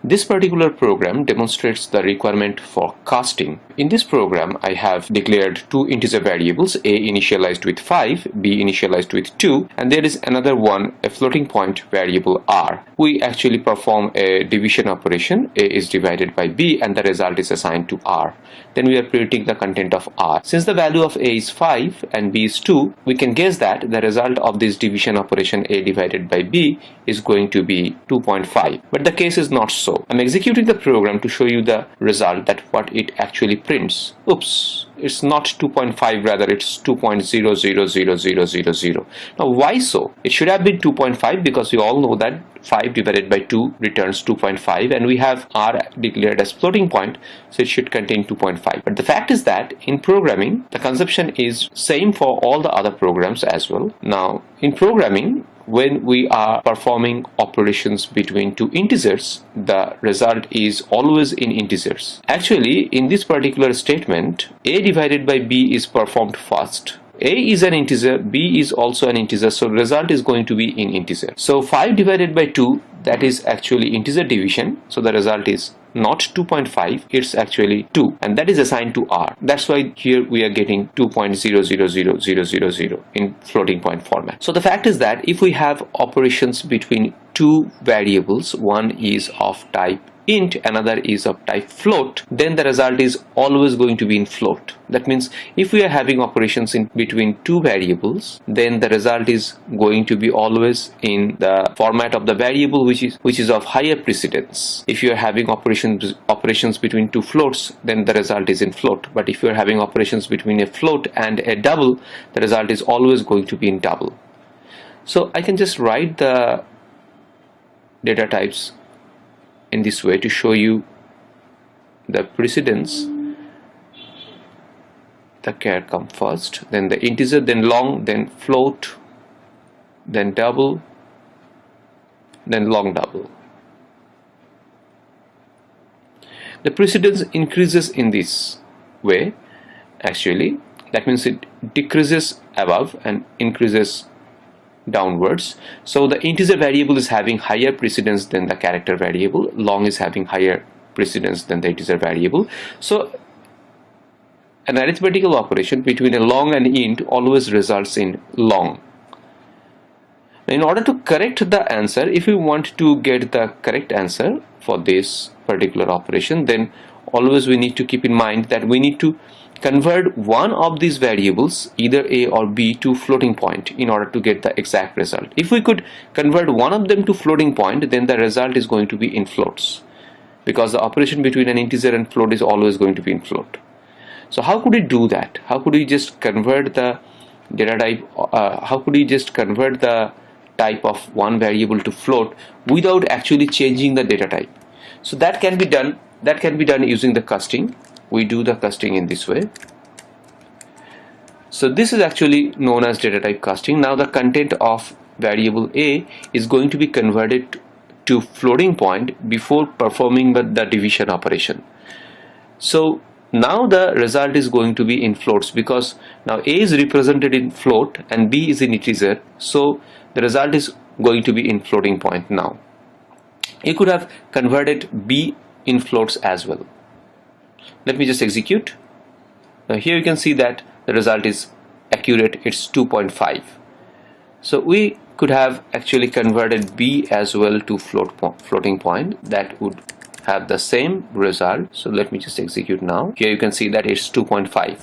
This particular program demonstrates the requirement for casting. In this program, I have declared two integer variables, a initialized with 5, b initialized with 2, and there is another one, a floating point variable r. We actually perform a division operation. A is divided by b and the result is assigned to r. Then we are printing the content of r. Since the value of a is 5 and b is 2, we can guess that the result of this division operation a divided by b is going to be 2.5. But the case is not so. I'm executing the program to show you the result, that what it actually prints. Oops, it's not 2.5, rather it's 2.000000. Now why so? It should have been 2.5 because we all know that 5 divided by 2 returns 2.5 and we have r declared as floating point, so it should contain 2.5. But the fact is that in programming the conception is same for all the other programs as well. Now in programming, when we are performing operations between two integers, the result is always in integers. Actually, in this particular statement, a divided by b is performed first. A is an integer, b is also an integer, so result is going to be in integer. So 5 divided by 2, that is actually integer division, so the result is not 2.5, it's actually 2, and that is assigned to r. That's why here we are getting 2.000000 in floating point format. So the fact is that if we have operations between two variables, one is of type int, another is of type float, then the result is always going to be in float. That means if we are having operations in between two variables, then the result is going to be always in the format of the variable which is of higher precedence. If you are having operations between two floats, then the result is in float. But if you are having operations between a float and a double, the result is always going to be in double. So I can just write the data types in this way to show you the precedence. The char come first, then the integer, then long, then float, then double, then long double. The precedence increases in this way. Actually, that means it decreases above and increases downwards. So the integer variable is having higher precedence than the character variable, long is having higher precedence than the integer variable. So an arithmetical operation between a long and int always results in long. Now, in order to correct the answer, if we want to get the correct answer for this particular operation, then always we need to keep in mind that we need to convert one of these variables, either a or b, to floating point in order to get the exact result. If we could convert one of them to floating point, then the result is going to be in floats, because the operation between an integer and float is always going to be in float. So how could we do that? How could we just convert the data type, how could we just convert the type of one variable to float without actually changing the data type? So that can be done using the casting. We do the casting in this way. So this is actually known as data type casting. Now the content of variable a is going to be converted to floating point before performing the division operation. So now the result is going to be in floats, because now a is represented in float and b is in integer, so the result is going to be in floating point. Now you could have converted b in floats as well. Let me just execute. Now here you can see that the result is accurate, it's 2.5. So we could have actually converted b as well to floating point. That would have the same result. So let me just execute now. Here you can see that it's 2.5.